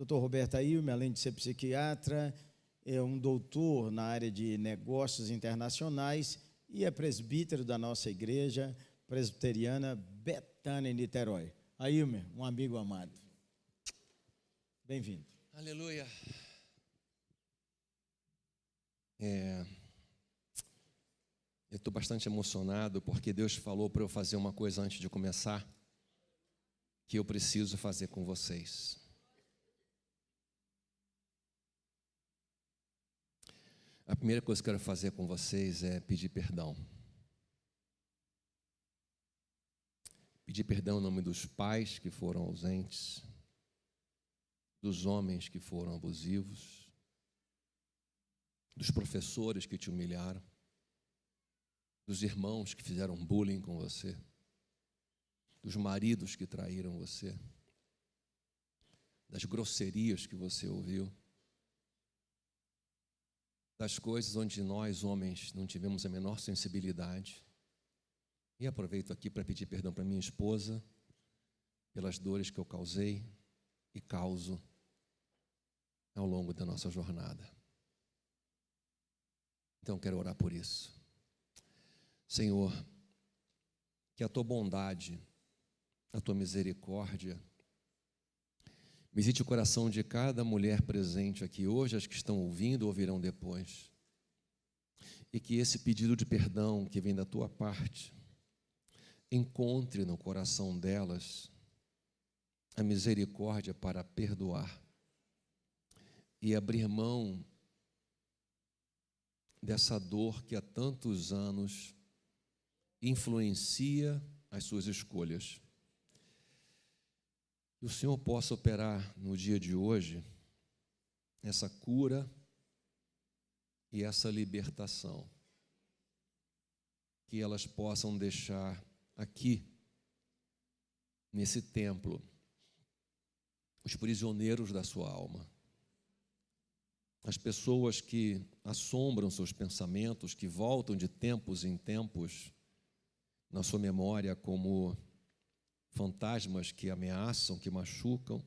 Dr. Roberto Ailme, além de ser psiquiatra, é um doutor na área de negócios internacionais e é presbítero da nossa igreja presbiteriana Betânia, em Niterói. Ailme, um amigo amado. Bem-vindo. Aleluia. Eu estou bastante emocionado porque Deus falou para eu fazer uma coisa antes de começar que eu preciso fazer com vocês. A primeira coisa que eu quero fazer com vocês é pedir perdão. Pedir perdão em nome dos pais que foram ausentes, dos homens que foram abusivos, dos professores que te humilharam, dos irmãos que fizeram bullying com você, dos maridos que traíram você, das grosserias que você ouviu, das coisas onde nós, homens, não tivemos a menor sensibilidade. E aproveito aqui para pedir perdão para minha esposa pelas dores que eu causei e causo ao longo da nossa jornada. Então, quero orar por isso. Senhor, que a Tua bondade, a Tua misericórdia, visite o coração de cada mulher presente aqui hoje, as que estão ouvindo ou ouvirão depois. E que esse pedido de perdão que vem da Tua parte, encontre no coração delas a misericórdia para perdoar e abrir mão dessa dor que há tantos anos influencia as suas escolhas. Que o Senhor possa operar no dia de hoje essa cura e essa libertação. Que elas possam deixar aqui, nesse templo, os prisioneiros da sua alma. As pessoas que assombram seus pensamentos, que voltam de tempos em tempos na sua memória como fantasmas que ameaçam, que machucam,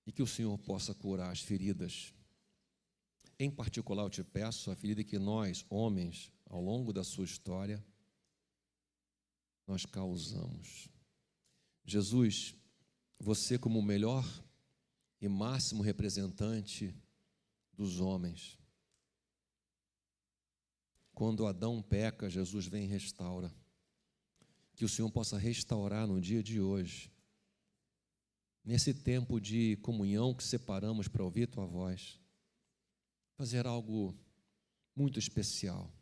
e que o Senhor possa curar as feridas. Em particular, eu te peço a ferida que nós, homens, ao longo da sua história, nós causamos. Jesus, você como o melhor e máximo representante dos homens. Quando Adão peca, Jesus vem e restaura. Que o Senhor possa restaurar no dia de hoje, nesse tempo de comunhão que separamos para ouvir Tua voz, fazer algo muito especial.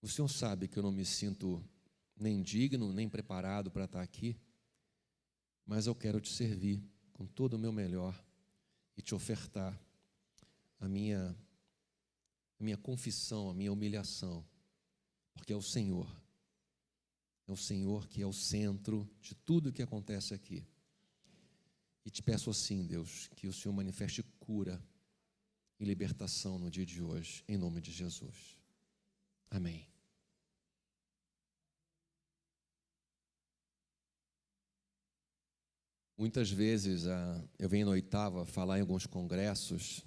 O Senhor sabe que eu não me sinto nem digno, nem preparado para estar aqui, mas eu quero te servir com todo o meu melhor e te ofertar a minha confissão, a minha humilhação, porque é o Senhor que é o centro de tudo que acontece aqui. E te peço assim, Deus, que o Senhor manifeste cura e libertação no dia de hoje, em nome de Jesus. Amém. Muitas vezes eu venho na oitava falar em alguns congressos,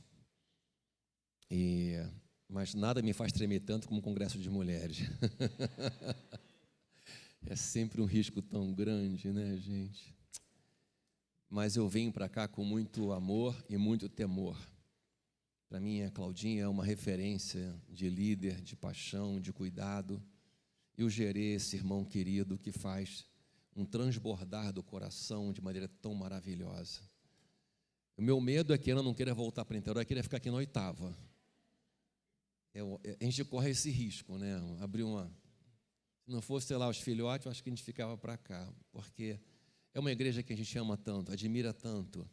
mas nada me faz tremer tanto como um congresso de mulheres. É sempre um risco tão grande, né, gente? Mas eu venho para cá com muito amor e muito temor. Para mim, a Claudinha é uma referência de líder, de paixão, de cuidado. E o Gerê, esse irmão querido que faz um transbordar do coração de maneira tão maravilhosa. O meu medo é que ela não queira voltar para Niterói, queria ficar aqui na oitava. A gente corre esse risco, né? Abrir uma... Se não fosse, sei lá, os filhotes, eu acho que a gente ficava para cá, porque é uma igreja que a gente ama tanto, admira tanto,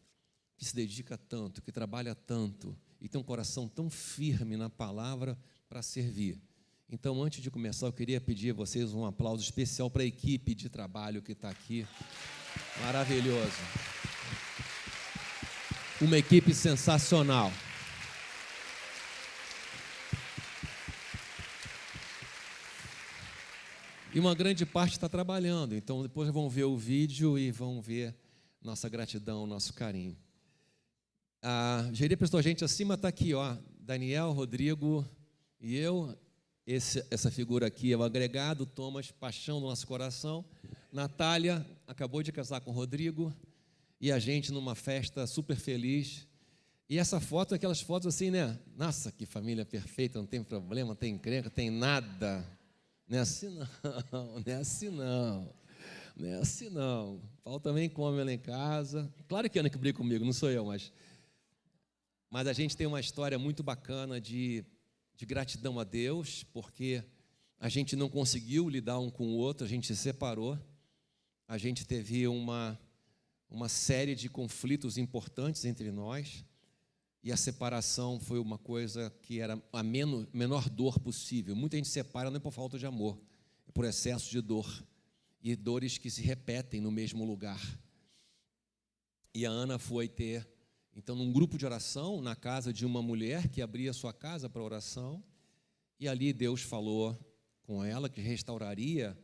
que se dedica tanto, que trabalha tanto, e tem um coração tão firme na palavra para servir. Então, antes de começar, eu queria pedir a vocês um aplauso especial para a equipe de trabalho que está aqui. Maravilhoso. Uma equipe sensacional. E uma grande parte está trabalhando. Então, depois vão ver o vídeo e vão ver nossa gratidão, nosso carinho. A Geri prestou a gente acima, está aqui, ó, Daniel, Rodrigo e eu. Essa figura aqui é o agregado, Thomas, paixão do nosso coração. Natália acabou de casar com o Rodrigo e a gente numa festa super feliz. E essa foto, aquelas fotos assim, né? Nossa, que família perfeita, não tem problema, não tem encrenca, tem nada. Não é assim não, não é assim não, não é assim não. O Paulo também come lá em casa. Claro que Ana que briga comigo, não sou eu, mas a gente tem uma história muito bacana de gratidão a Deus, porque a gente não conseguiu lidar um com o outro, a gente se separou, a gente teve uma série de conflitos importantes entre nós, e a separação foi uma coisa que era a menor dor possível. Muita gente separa não é por falta de amor, é por excesso de dor, e dores que se repetem no mesmo lugar. E a Ana foi ter, então, num grupo de oração, na casa de uma mulher que abria sua casa para oração, e ali Deus falou com ela que restauraria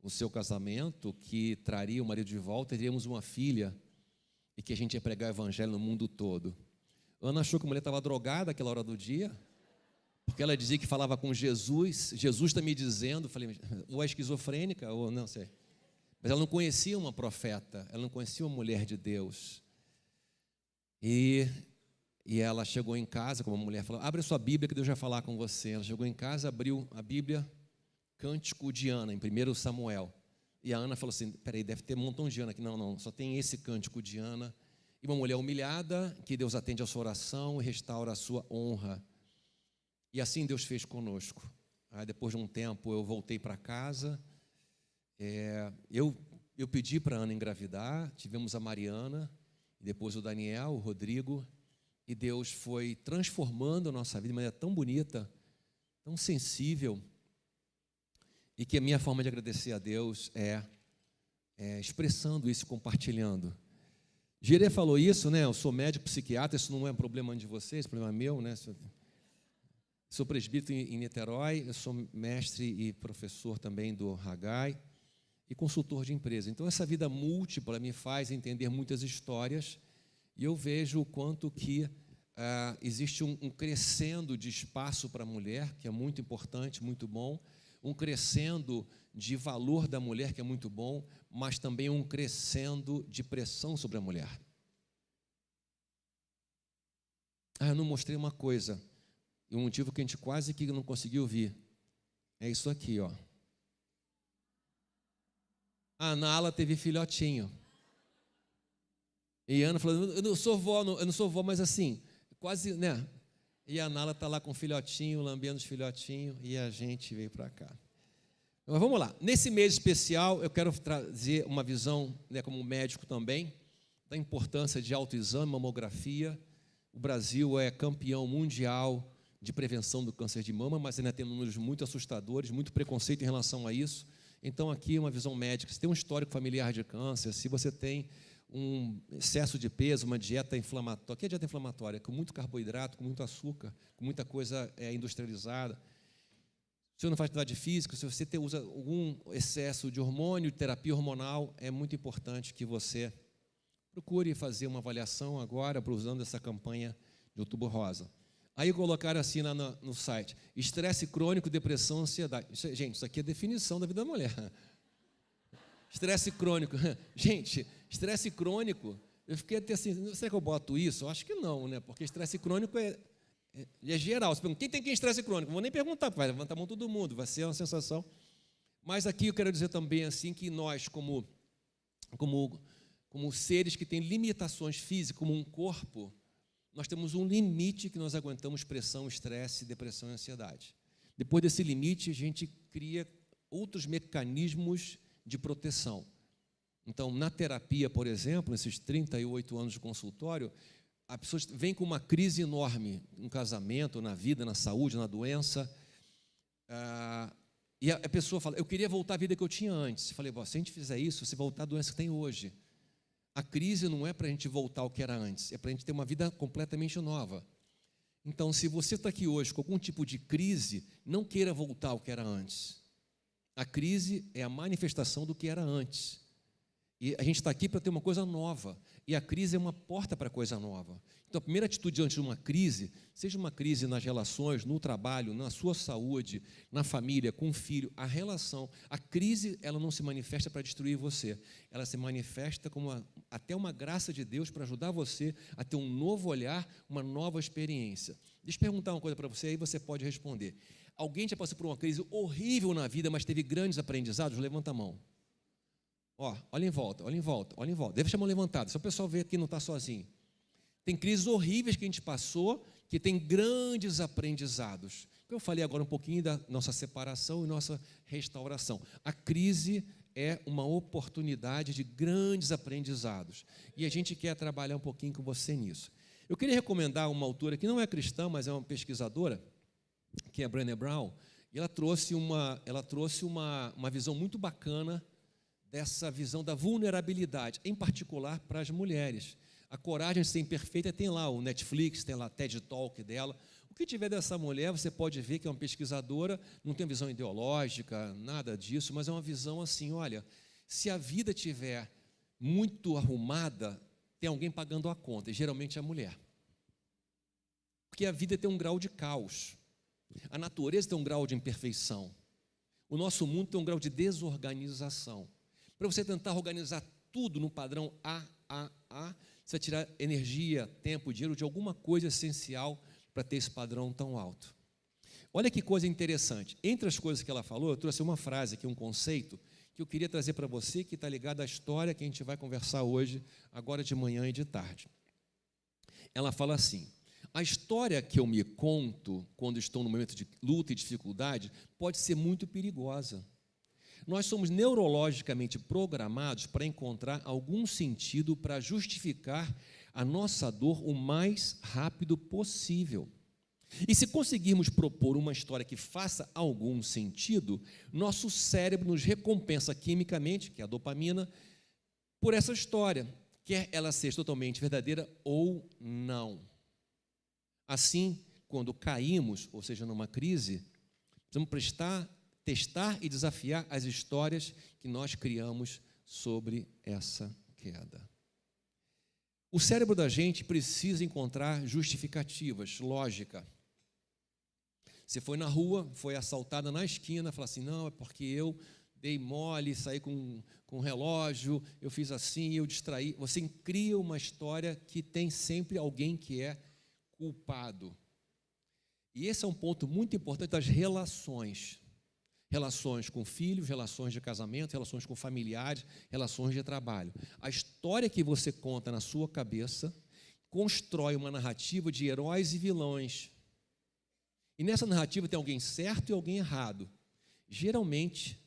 o seu casamento, que traria o marido de volta, e teríamos uma filha, e que a gente ia pregar o evangelho no mundo todo. Ana achou que a mulher estava drogada naquela hora do dia, porque ela dizia que falava com Jesus. Jesus está me dizendo, falei, ou é esquizofrênica, ou não sei. Mas ela não conhecia uma profeta, ela não conhecia uma mulher de Deus. E ela chegou em casa, como a mulher falou, abre a sua Bíblia que Deus vai falar com você. Ela chegou em casa, abriu a Bíblia, Cântico de Ana, em 1 Samuel. E a Ana falou assim, peraí, deve ter um montão de Ana aqui. Não, só tem esse Cântico de Ana. E uma mulher humilhada, que Deus atende a sua oração e restaura a sua honra. E assim Deus fez conosco. Aí, depois de um tempo, eu voltei para casa. Eu pedi para a Ana engravidar, tivemos a Mariana, depois o Daniel, o Rodrigo, e Deus foi transformando a nossa vida de maneira tão bonita, tão sensível, e que a minha forma de agradecer a Deus é expressando isso, compartilhando. Gerê falou isso, né? Eu sou médico psiquiatra, isso não é um problema de vocês, é problema meu, né? Sou presbítero em Niterói, eu sou mestre e professor também do Haggai e consultor de empresa. Então, essa vida múltipla me faz entender muitas histórias e eu vejo o quanto que existe um crescendo de espaço para a mulher, que é muito importante, muito bom, um crescendo de valor da mulher, que é muito bom, mas também um crescendo de pressão sobre a mulher. Eu não mostrei uma coisa, e um motivo que a gente quase que não conseguiu ver, é isso aqui, ó. A Nala teve filhotinho. E a Ana falou, eu não sou vó, mas assim, quase, né? E a Nala está lá com o filhotinho, lambendo os filhotinhos, e a gente veio para cá. Mas vamos lá. Nesse mês especial, eu quero trazer uma visão, né, como médico também, da importância de autoexame, mamografia. O Brasil é campeão mundial de prevenção do câncer de mama, mas ainda tem números muito assustadores, muito preconceito em relação a isso. Então, aqui uma visão médica. Se tem um histórico familiar de câncer, se você tem um excesso de peso, uma dieta inflamatória. O que é dieta inflamatória? Com muito carboidrato, com muito açúcar, com muita coisa industrializada. Se você não faz atividade física, se você usa algum excesso de hormônio, terapia hormonal, é muito importante que você procure fazer uma avaliação agora, usando essa campanha de Outubro Rosa. Aí colocaram assim no site, estresse crônico, depressão, ansiedade. Gente, isso aqui é a definição da vida da mulher. Estresse crônico. Gente, estresse crônico, eu fiquei até assim, será que eu boto isso? Eu acho que não, né? Porque estresse crônico é geral. Você pergunta, quem tem estresse crônico? Não vou nem perguntar, vai levantar a mão todo mundo, vai ser uma sensação. Mas aqui eu quero dizer também assim que nós, como seres que têm limitações físicas, como um corpo, nós temos um limite que nós aguentamos pressão, estresse, depressão e ansiedade. Depois desse limite, a gente cria outros mecanismos de proteção. Então, na terapia, por exemplo, nesses 38 anos de consultório, a pessoa vem com uma crise enorme, no casamento, na vida, na saúde, na doença, e a pessoa fala, eu queria voltar à vida que eu tinha antes. Eu falei, se a gente fizer isso, você voltar à doença que tem hoje. A crise não é para a gente voltar ao que era antes, é para a gente ter uma vida completamente nova. Então, se você está aqui hoje com algum tipo de crise, não queira voltar ao que era antes. A crise é a manifestação do que era antes. E a gente está aqui para ter uma coisa nova. E a crise é uma porta para coisa nova. Então, a primeira atitude diante de uma crise, seja uma crise nas relações, no trabalho, na sua saúde, na família, com o filho, a relação, a crise, ela não se manifesta para destruir você. Ela se manifesta como até uma graça de Deus para ajudar você a ter um novo olhar, uma nova experiência. Deixa eu perguntar uma coisa para você, aí você pode responder. Alguém já passou por uma crise horrível na vida, mas teve grandes aprendizados? Levanta a mão. Ó, olha em volta, olha em volta, olha em volta. Deve chamar levantada, só o pessoal ver que não está sozinho. Tem crises horríveis que a gente passou, que tem grandes aprendizados. Eu falei agora um pouquinho da nossa separação e nossa restauração. A crise é uma oportunidade de grandes aprendizados. E a gente quer trabalhar um pouquinho com você nisso. Eu queria recomendar uma autora que não é cristã, mas é uma pesquisadora, que é a Brené Brown, e ela trouxe uma visão muito bacana dessa visão da vulnerabilidade, em particular para as mulheres. A coragem de ser imperfeita, tem lá o Netflix, tem lá a TED Talk dela. O que tiver dessa mulher, você pode ver que é uma pesquisadora, não tem visão ideológica, nada disso, mas é uma visão assim, olha, se a vida estiver muito arrumada, tem alguém pagando a conta, e geralmente é a mulher. Porque a vida tem um grau de caos. A natureza tem um grau de imperfeição. O nosso mundo tem um grau de desorganização. Para você tentar organizar tudo no padrão A, você vai tirar energia, tempo, dinheiro de alguma coisa essencial para ter esse padrão tão alto. Olha que coisa interessante. Entre as coisas que ela falou, eu trouxe uma frase aqui, um conceito, que eu queria trazer para você, que está ligado à história que a gente vai conversar hoje, agora de manhã e de tarde. Ela fala assim: a história que eu me conto quando estou no momento de luta e dificuldade pode ser muito perigosa. Nós somos neurologicamente programados para encontrar algum sentido para justificar a nossa dor o mais rápido possível. E se conseguirmos propor uma história que faça algum sentido, nosso cérebro nos recompensa quimicamente, que é a dopamina, por essa história, quer ela seja totalmente verdadeira ou não. Assim, quando caímos, ou seja, numa crise, precisamos testar e desafiar as histórias que nós criamos sobre essa queda. O cérebro da gente precisa encontrar justificativas, lógica. Você foi na rua, foi assaltada na esquina, fala assim, não, é porque eu dei mole, saí com um relógio, eu fiz assim, eu distraí. Você cria uma história que tem sempre alguém que é culpado. E esse é um ponto muito importante das relações. Relações com filhos, relações de casamento, relações com familiares, relações de trabalho. A história que você conta na sua cabeça constrói uma narrativa de heróis e vilões. E nessa narrativa tem alguém certo e alguém errado. Geralmente,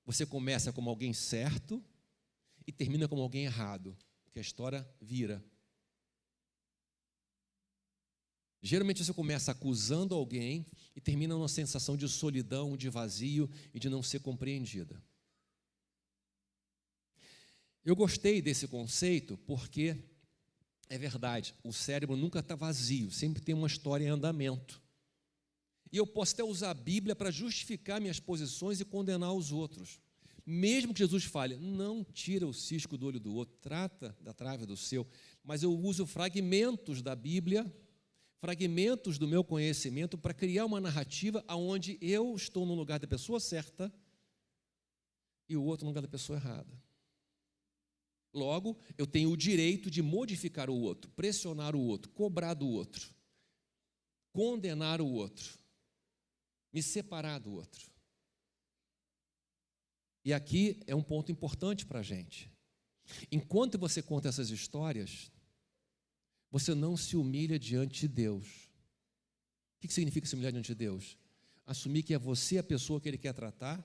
você começa como alguém certo e termina como alguém errado, porque a história vira. Geralmente você começa acusando alguém e termina numa sensação de solidão, de vazio e de não ser compreendida. Eu gostei desse conceito porque é verdade, o cérebro nunca está vazio, sempre tem uma história em andamento. E eu posso até usar a Bíblia para justificar minhas posições e condenar os outros. Mesmo que Jesus fale, não tira o cisco do olho do outro, trata da trave do seu, mas eu uso fragmentos da Bíblia, fragmentos do meu conhecimento para criar uma narrativa onde eu estou no lugar da pessoa certa e o outro no lugar da pessoa errada. Logo, eu tenho o direito de modificar o outro, pressionar o outro, cobrar do outro, condenar o outro, me separar do outro. E aqui é um ponto importante para a gente. Enquanto você conta essas histórias, você não se humilha diante de Deus. O que significa se humilhar diante de Deus? Assumir que é você a pessoa que Ele quer tratar,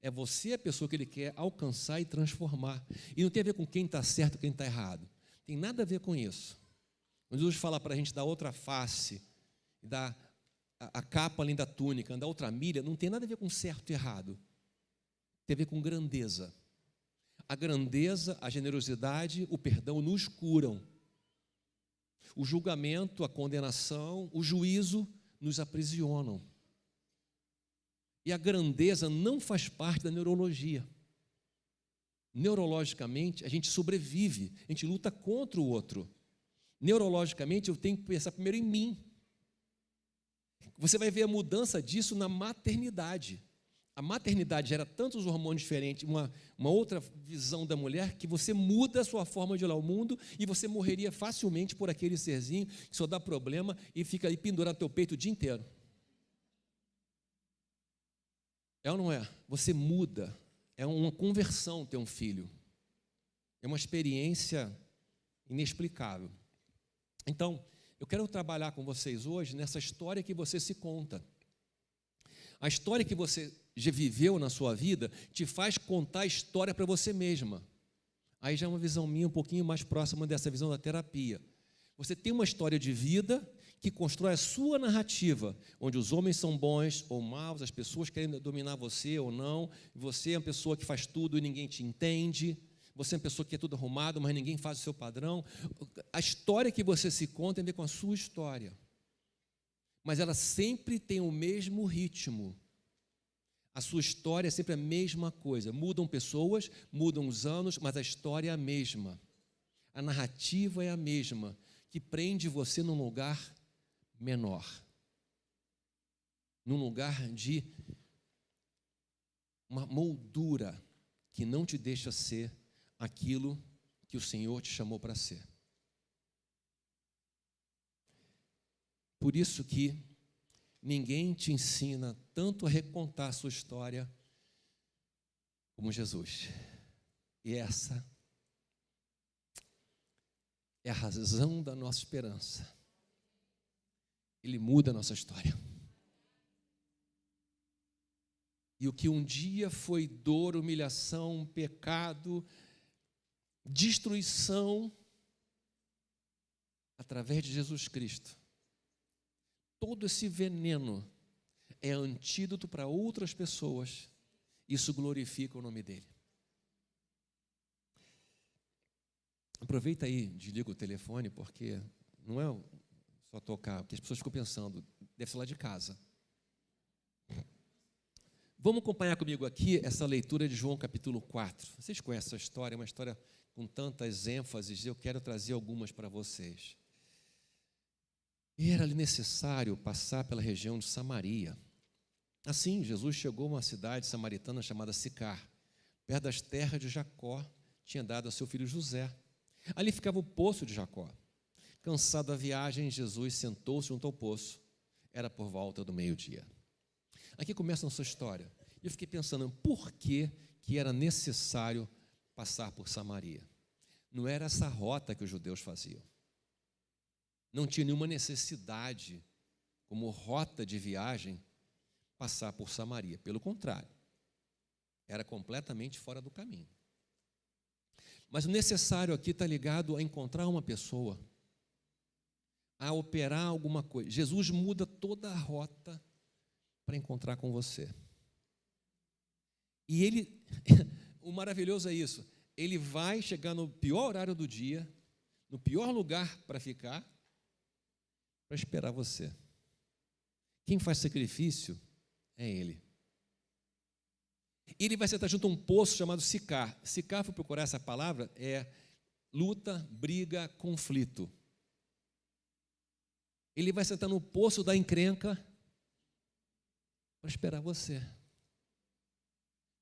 é você a pessoa que Ele quer alcançar e transformar. E não tem a ver com quem está certo e quem está errado. Tem nada a ver com isso. Quando Jesus fala para a gente dar outra face, dar a capa além da túnica, andar outra milha, não tem nada a ver com certo e errado. Tem a ver com grandeza. A grandeza, a generosidade, o perdão nos curam. O julgamento, a condenação, o juízo nos aprisionam. E a grandeza não faz parte da neurologia. neurologicamente, a gente sobrevive, a gente luta contra o outro. Neurologicamente, eu tenho que pensar primeiro em mim. Você vai ver a mudança disso na maternidade. A maternidade gera tantos hormônios diferentes, uma outra visão da mulher, que você muda a sua forma de olhar o mundo e você morreria facilmente por aquele serzinho que só dá problema e fica aí pendurado no teu peito o dia inteiro. É ou não é? Você muda. É uma conversão ter um filho. É uma experiência inexplicável. Então, eu quero trabalhar com vocês hoje nessa história que você se conta. A história que você já viveu na sua vida te faz contar a história para você mesma. Aí já é uma visão minha um pouquinho mais próxima dessa visão da terapia. Você tem uma história de vida que constrói a sua narrativa, onde os homens são bons ou maus, as pessoas querem dominar você ou não, você é uma pessoa que faz tudo e ninguém te entende, você é uma pessoa que é tudo arrumado, mas ninguém faz o seu padrão. A história que você se conta tem a ver com a sua história, mas ela sempre tem o mesmo ritmo. A sua história é sempre a mesma coisa. Mudam pessoas, mudam os anos, mas a história é a mesma. A narrativa é a mesma, que prende você num lugar menor, num lugar de uma moldura que não te deixa ser aquilo que o Senhor te chamou para ser. Por isso que ninguém te ensina tanto a recontar a sua história como Jesus. E essa é a razão da nossa esperança. Ele muda a nossa história. E o que um dia foi dor, humilhação, pecado, destruição, através de Jesus Cristo, todo esse veneno é antídoto para outras pessoas. Isso glorifica o nome dele. Aproveita aí, desliga o telefone, porque não é só tocar, porque as pessoas ficam pensando, deve ser lá de casa. Vamos acompanhar comigo aqui essa leitura de João capítulo 4. Vocês conhecem essa história, é uma história com tantas ênfases, eu quero trazer algumas para vocês. E era necessário passar pela região de Samaria. Assim, Jesus chegou a uma cidade samaritana chamada Sicar, perto das terras de Jacó, tinha dado a seu filho José. Ali ficava o poço de Jacó. Cansado da viagem, Jesus sentou-se junto ao poço. Era por volta do meio-dia. Aqui começa a nossa história. Eu fiquei pensando, por que era necessário passar por Samaria? Não era essa rota que os judeus faziam. Não tinha nenhuma necessidade, como rota de viagem, passar por Samaria. Pelo contrário, era completamente fora do caminho. Mas o necessário aqui está ligado a encontrar uma pessoa, a operar alguma coisa. Jesus muda toda a rota para encontrar com você. E ele, o maravilhoso é isso, ele vai chegar no pior horário do dia, no pior lugar para ficar, para esperar você. Quem faz sacrifício é ele. Ele vai sentar junto a um poço chamado Sicar. Sicar, fui procurar essa palavra, é luta, briga, conflito. Ele vai sentar no poço da encrenca para esperar você.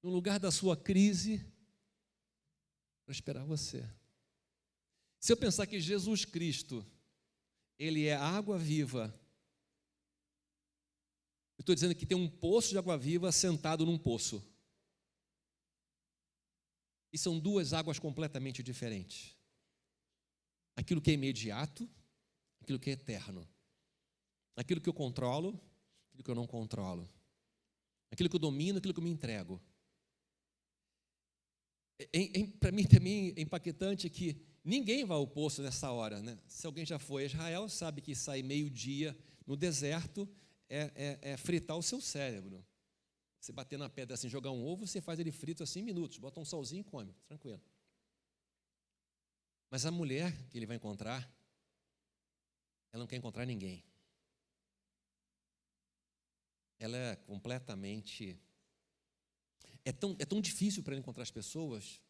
No lugar da sua crise, para esperar você. Se eu pensar que Jesus Cristo, ele é a água viva, eu estou dizendo que tem um poço de água viva sentado num poço. E são duas águas completamente diferentes. Aquilo que é imediato, aquilo que é eterno. Aquilo que eu controlo, aquilo que eu não controlo. Aquilo que eu domino, aquilo que eu me entrego. Para mim também é impactante que ninguém vai ao poço nessa hora, né? Se alguém já foi a Israel, sabe que sair meio-dia no deserto é fritar o seu cérebro. Você bater na pedra assim, jogar um ovo, você faz ele frito assim em minutos, bota um salzinho e come, tranquilo. Mas a mulher que ele vai encontrar, ela não quer encontrar ninguém. Ela é completamente... É tão difícil para ele encontrar as pessoas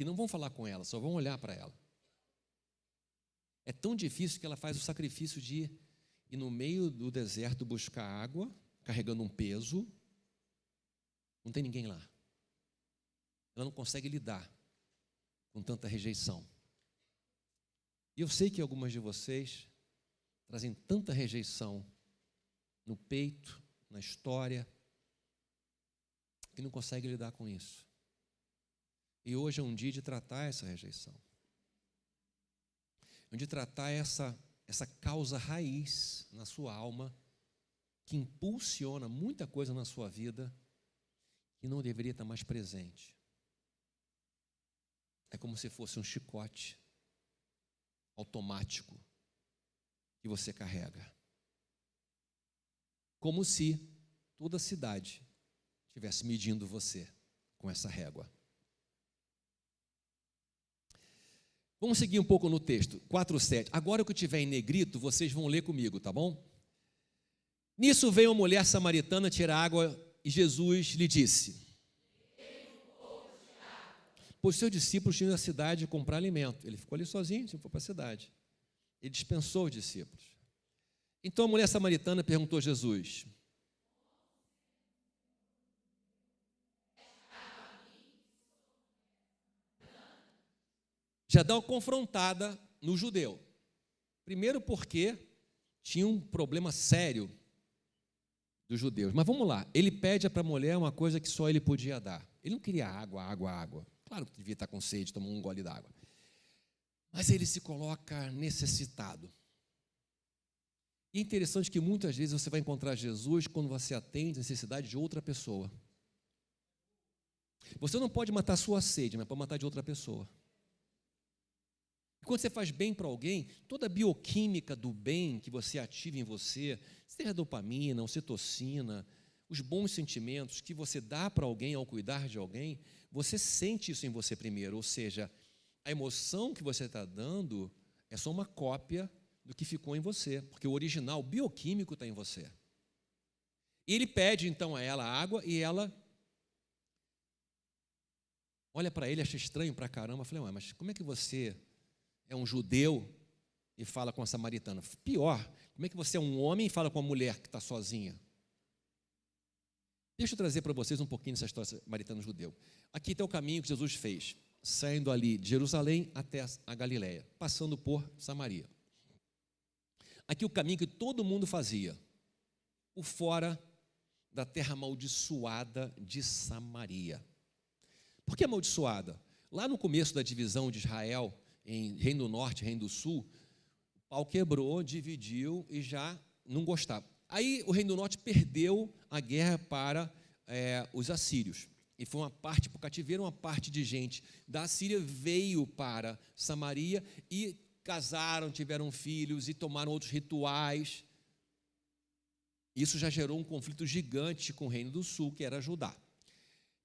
que não vão falar com ela, só vão olhar para ela. É tão difícil que ela faz o sacrifício de ir no meio do deserto buscar água, carregando um peso. Não tem ninguém lá. Ela não consegue lidar com tanta rejeição. E eu sei que algumas de vocês trazem tanta rejeição no peito, na história, que não conseguem lidar com isso. E hoje é um dia de tratar essa rejeição. É um dia de tratar essa causa raiz na sua alma, que impulsiona muita coisa na sua vida, que não deveria estar mais presente. É como se fosse um chicote automático que você carrega. Como se toda a cidade estivesse medindo você com essa régua. Vamos seguir um pouco no texto, 4:7. Agora que eu tiver em negrito, vocês vão ler comigo, tá bom? Nisso veio uma mulher samaritana tirar água e Jesus lhe disse: pois seus discípulos tinham ido à cidade comprar alimento. Ele ficou ali sozinho, se foi para a cidade. Ele dispensou os discípulos. Então a mulher samaritana perguntou a Jesus: já dá uma confrontada no judeu. Primeiro porque tinha um problema sério dos judeus. Mas vamos lá, ele pede para a mulher uma coisa que só ele podia dar. Ele não queria água. Claro que devia estar com sede, tomou um gole d'água. Mas ele se coloca necessitado. E é interessante que muitas vezes você vai encontrar Jesus quando você atende a necessidade de outra pessoa. Você não pode matar a sua sede, mas pode matar de outra pessoa. E quando você faz bem para alguém, toda a bioquímica do bem que você ativa em você, seja dopamina, ocitocina, os bons sentimentos que você dá para alguém ao cuidar de alguém, você sente isso em você primeiro, ou seja, a emoção que você está dando é só uma cópia do que ficou em você, porque o original bioquímico está em você. E ele pede então a ela água e ela olha para ele, acha estranho para caramba, falei, mas como é que você é um judeu e fala com a samaritana? Pior, como é que você é um homem e fala com uma mulher que está sozinha? Deixa eu trazer para vocês um pouquinho dessa história samaritano-judeu. Aqui está o caminho que Jesus fez, saindo ali de Jerusalém até a Galileia, passando por Samaria. Aqui o caminho que todo mundo fazia, por fora da terra amaldiçoada de Samaria. Por que amaldiçoada? Lá no começo da divisão de Israel, em Reino do Norte e Reino do Sul, o pau quebrou, dividiu e já não gostava. Aí o Reino do Norte perdeu a guerra para os assírios. E foi uma parte para o cativeiro, uma parte de gente da Síria veio para Samaria e casaram, tiveram filhos e tomaram outros rituais. Isso já gerou um conflito gigante com o Reino do Sul, que era Judá.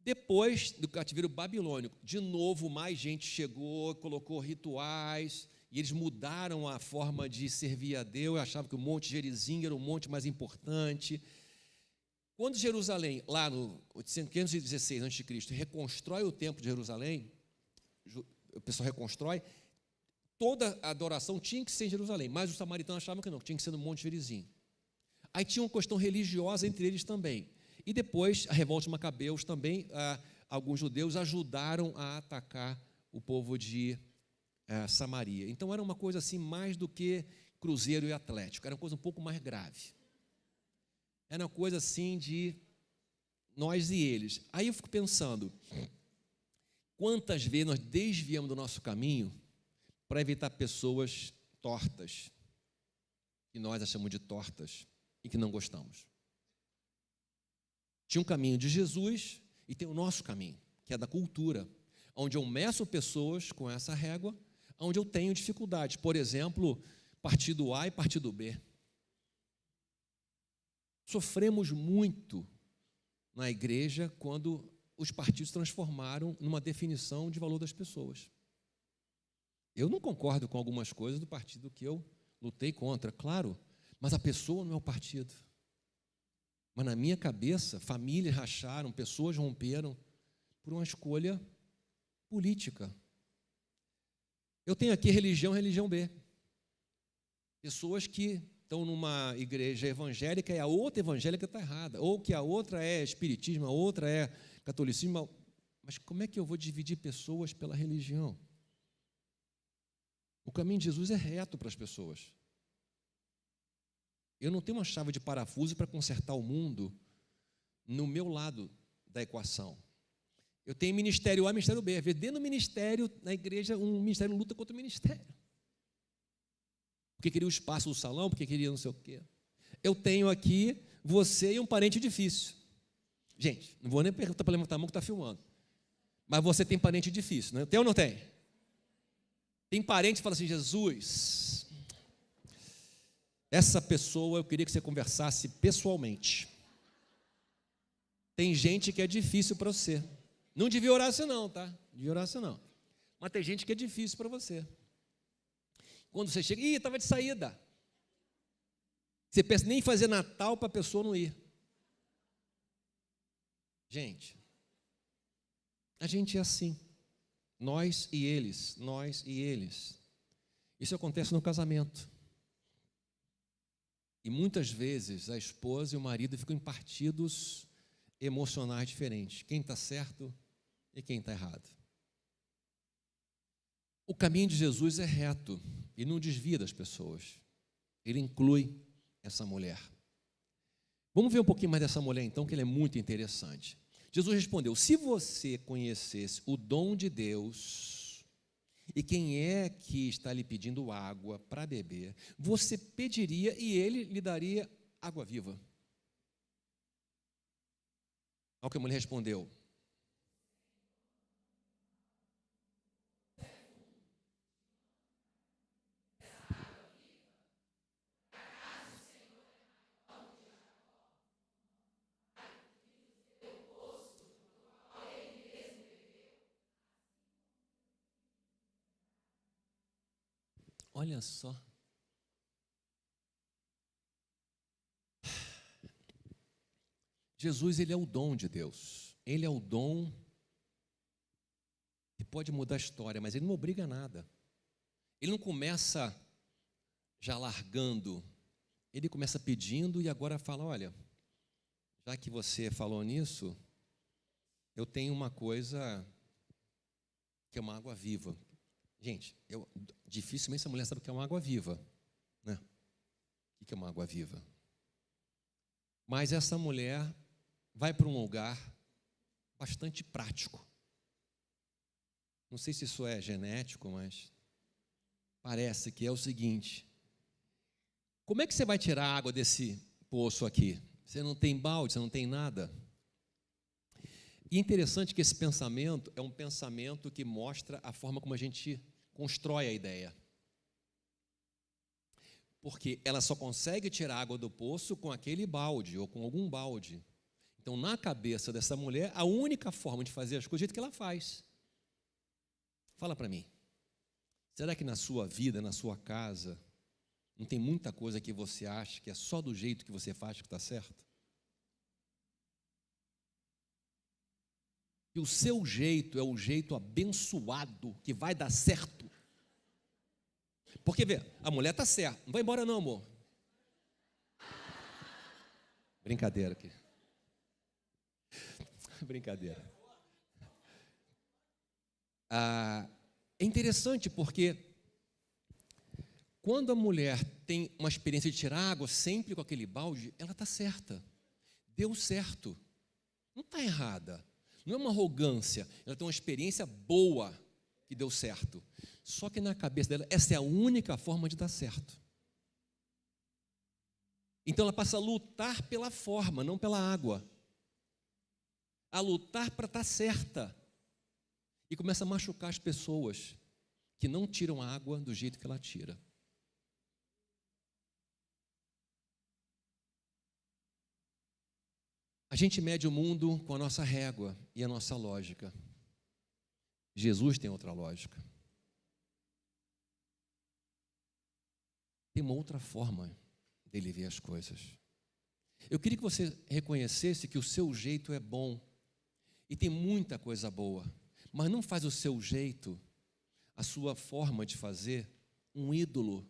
Depois do cativeiro babilônico, de novo mais gente chegou, colocou rituais, e eles mudaram a forma de servir a Deus, achavam que o Monte Gerizim era o monte mais importante. Quando Jerusalém, lá no 516 a.C., reconstrói o templo de Jerusalém, o pessoal reconstrói, toda a adoração tinha que ser em Jerusalém, mas os samaritanos achavam que não, que tinha que ser no Monte Gerizim. Aí tinha uma questão religiosa entre eles também. E depois, a revolta de Macabeus também, alguns judeus ajudaram a atacar o povo de Samaria. Então, era uma coisa assim, mais do que Cruzeiro e Atlético, era uma coisa um pouco mais grave. Era uma coisa assim de nós e eles. Aí eu fico pensando, quantas vezes nós desviamos do nosso caminho para evitar pessoas tortas, que nós achamos de tortas e que não gostamos. Tinha um caminho de Jesus e tem o nosso caminho, que é da cultura, onde eu meço pessoas com essa régua, onde eu tenho dificuldades. Por exemplo, partido A e partido B. Sofremos muito na igreja quando os partidos transformaram numa definição de valor das pessoas. Eu não concordo com algumas coisas do partido que eu lutei contra, claro, mas a pessoa não é o partido. Mas na minha cabeça, famílias racharam, pessoas romperam por uma escolha política, Eu tenho aqui religião B. Pessoas que estão numa igreja evangélica e a outra evangélica está errada, ou que a outra é espiritismo, a outra é catolicismo. Mas como é que eu vou dividir pessoas pela religião? O caminho de Jesus é reto para as pessoas. Eu não tenho uma chave de parafuso para consertar o mundo no meu lado da equação. Eu tenho ministério A, ministério B. Às vezes, dentro do ministério, na igreja, um ministério luta contra o ministério. Porque queria o espaço do salão, porque queria não sei o quê. Eu tenho aqui você e um parente difícil. Gente, não vou nem perguntar para levantar a mão que está filmando. Mas você tem parente difícil, né? Tem ou não tem? Tem parente que fala assim, Jesus, essa pessoa eu queria que você conversasse pessoalmente. Tem gente que é difícil para você. Não devia orar assim não, tá? Não devia orar assim não. Mas tem gente que é difícil para você. Quando você chega, estava de saída. Você pensa nem em fazer Natal para a pessoa não ir. Gente, a gente é assim. Nós e eles, nós e eles. Isso acontece no casamento. E muitas vezes a esposa e o marido ficam em partidos emocionais diferentes. Quem está certo e quem está errado. O caminho de Jesus é reto e não desvia das pessoas. Ele inclui essa mulher. Vamos ver um pouquinho mais dessa mulher então, que ela é muito interessante. Jesus respondeu, se você conhecesse o dom de Deus e quem é que está lhe pedindo água para beber, você pediria e ele lhe daria água viva. Ao que a mulher respondeu, olha só. Jesus, ele é o dom de Deus. Ele é o dom que pode mudar a história, mas ele não obriga a nada. Ele não começa já largando. Ele começa pedindo e agora fala, olha, já que você falou nisso, eu tenho uma coisa que é uma água viva. Gente, dificilmente essa mulher sabe o que é uma água viva, né? O que é uma água viva? Mas essa mulher vai para um lugar bastante prático. Não sei se isso é genético, mas parece que é o seguinte. Como é que você vai tirar água desse poço aqui? Você não tem balde, você não tem nada. E é interessante que esse pensamento é um pensamento que mostra a forma como a gente constrói a ideia. Porque ela só consegue tirar água do poço com aquele balde ou com algum balde. Então, na cabeça dessa mulher, a única forma de fazer as coisas é o jeito que ela faz. Fala para mim, será que na sua vida, na sua casa, não tem muita coisa que você acha que é só do jeito que você faz que está certo? E o seu jeito é o jeito abençoado que vai dar certo. Porque, vê, a mulher está certa. Não vai embora não, amor. Brincadeira aqui. Brincadeira. É interessante porque quando a mulher tem uma experiência de tirar água sempre com aquele balde, ela está certa. Deu certo. Não está errada. Não é uma arrogância. Ela tem uma experiência boa que deu certo. Só que na cabeça dela, essa é a única forma de dar certo. Então ela passa a lutar pela forma, não pela água. A lutar para estar certa. E começa a machucar as pessoas que não tiram a água do jeito que ela tira. A gente mede o mundo com a nossa régua e a nossa lógica. Jesus tem outra lógica. Tem uma outra forma dele ver as coisas. Eu queria que você reconhecesse que o seu jeito é bom. E tem muita coisa boa. Mas não faz o seu jeito a sua forma de fazer um ídolo,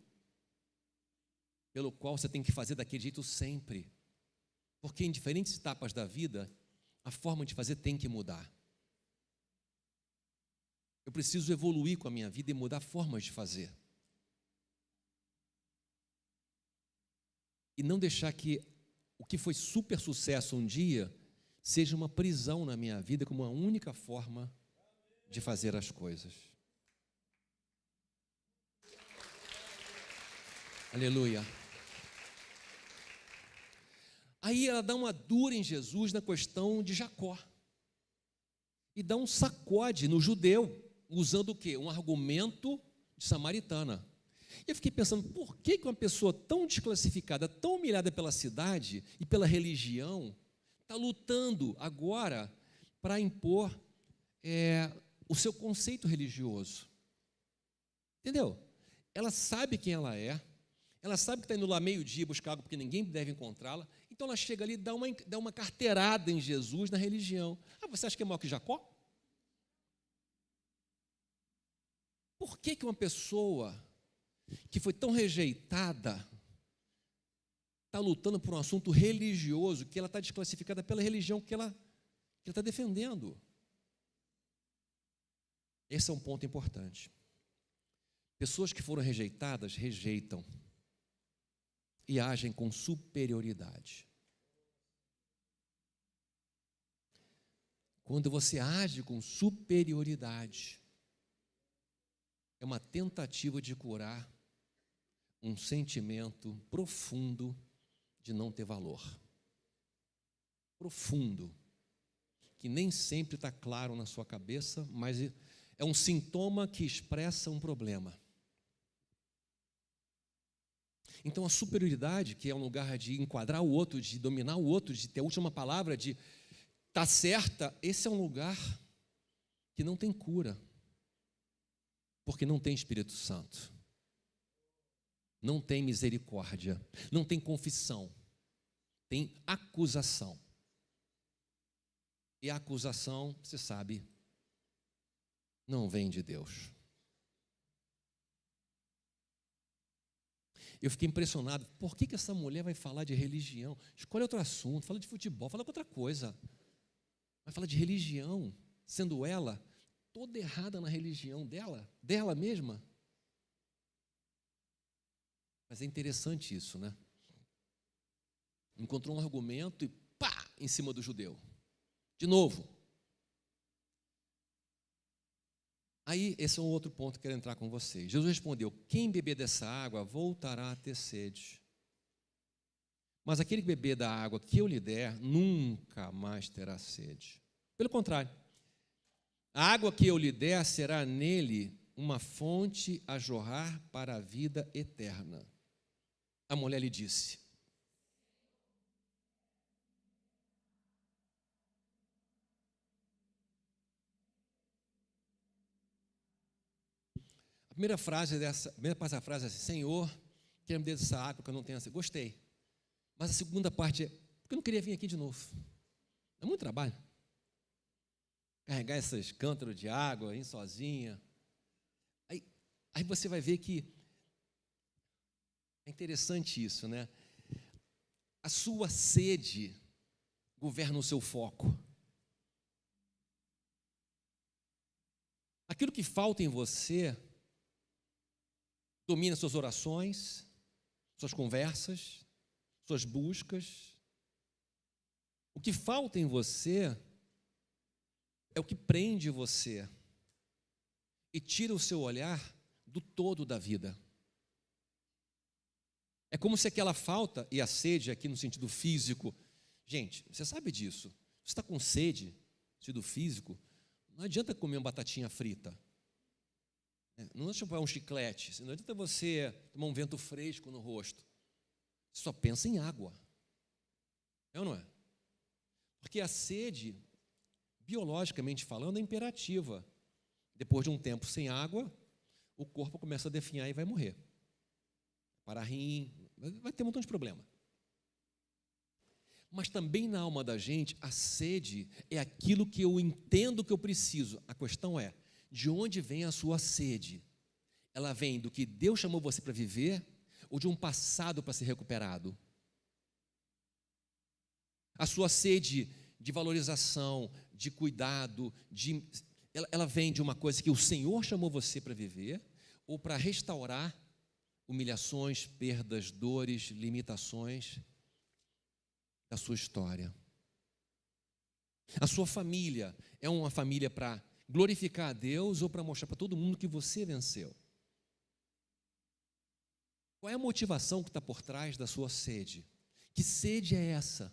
pelo qual você tem que fazer daquele jeito sempre. Porque em diferentes etapas da vida, a forma de fazer tem que mudar. Eu preciso evoluir com a minha vida e mudar formas de fazer. E não deixar que o que foi super sucesso um dia seja uma prisão na minha vida como a única forma de fazer as coisas. Aleluia. Aí ela dá uma dura em Jesus na questão de Jacó. E dá um sacode no judeu, usando o quê? Um argumento de samaritana. E eu fiquei pensando, por que uma pessoa tão desclassificada, tão humilhada pela cidade e pela religião, está lutando agora para impor o seu conceito religioso? Entendeu? Ela sabe quem ela sabe que está indo lá meio-dia buscar água porque ninguém deve encontrá-la, então ela chega ali e dá uma carteirada em Jesus, na religião. Ah, você acha que é maior que Jacó? Por que uma pessoa que foi tão rejeitada está lutando por um assunto religioso, que ela está desclassificada pela religião que ela está defendendo? Esse é um ponto importante. Pessoas que foram rejeitadas, rejeitam e agem com superioridade. Quando você age com superioridade, é uma tentativa de curar um sentimento profundo de não ter valor. Profundo, que nem sempre está claro na sua cabeça, mas é um sintoma que expressa um problema. Então a superioridade, que é um lugar de enquadrar o outro, de dominar o outro, de ter a última palavra, de estar certa, esse é um lugar que não tem cura, porque não tem Espírito Santo, não tem misericórdia, não tem confissão, tem acusação. E a acusação, você sabe, não vem de Deus. Eu fiquei impressionado, por que essa mulher vai falar de religião? Escolhe outro assunto, fala de futebol, fala outra coisa. Vai falar de religião, sendo ela toda errada na religião dela mesma. Mas é interessante isso, né? Encontrou um argumento e pá, em cima do judeu. De novo. Aí, esse é um outro ponto que eu quero entrar com vocês. Jesus respondeu, quem beber dessa água voltará a ter sede. Mas aquele que beber da água que eu lhe der, nunca mais terá sede. Pelo contrário, a água que eu lhe der será nele uma fonte a jorrar para a vida eterna. A mulher lhe disse, a primeira frase é assim, Senhor, quer me dar essa água que eu não tenho essa. Gostei. Mas a segunda parte é, porque eu não queria vir aqui de novo. É muito trabalho. Carregar esses cântaros de água, ir sozinha. Aí você vai ver que é interessante isso, né? A sua sede governa o seu foco. Aquilo que falta em você domina suas orações, suas conversas, suas buscas. O que falta em você é o que prende você e tira o seu olhar do todo da vida. É como se aquela falta, e a sede aqui no sentido físico, gente, você sabe disso, você está com sede, no sentido físico, não adianta comer uma batatinha frita, não adianta chupar um chiclete, não adianta você tomar um vento fresco no rosto, você só pensa em água, é ou não é? Porque a sede, biologicamente falando, é imperativa. Depois de um tempo sem água, o corpo começa a definhar e vai morrer. Para rim, vai ter um montão de problema. Mas também na alma da gente, a sede é aquilo que eu entendo que eu preciso. A questão é, De onde vem a sua sede? Ela vem do que Deus chamou você para viver ou de um passado para ser recuperado? A sua sede de valorização, de cuidado, ela vem de uma coisa que o Senhor chamou você para viver ou para restaurar humilhações, perdas, dores, limitações da sua história? A sua família é uma família para glorificar a Deus ou para mostrar para todo mundo que você venceu? Qual é a motivação que está por trás da sua sede? Que sede é essa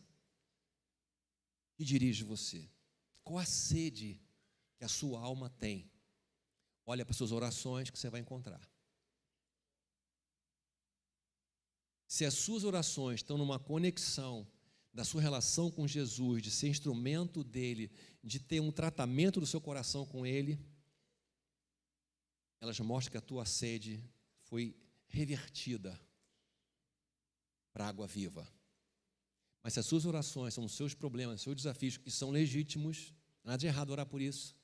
que dirige você? Qual a sede que a sua alma tem? Olha para as suas orações que você vai encontrar. Se as suas orações estão numa conexão da sua relação com Jesus, de ser instrumento dele, de ter um tratamento do seu coração com ele, elas mostram que a tua sede foi revertida para água viva. Mas se as suas orações são os seus problemas, os seus desafios, que são legítimos, nada de errado orar por isso.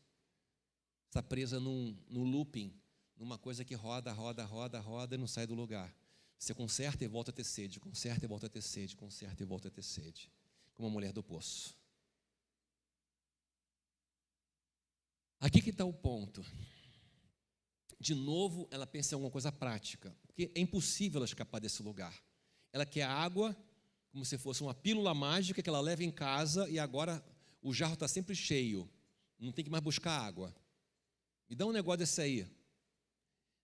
Está presa num looping, numa coisa que roda e não sai do lugar. Você conserta e volta a ter sede, conserta e volta a ter sede, conserta e volta a ter sede. Como a mulher do poço. Aqui que está o ponto. De novo, ela pensa em alguma coisa prática, porque é impossível ela escapar desse lugar. Ela quer a água como se fosse uma pílula mágica que ela leva em casa e agora o jarro está sempre cheio, não tem que mais buscar água. Me dá um negócio desse aí.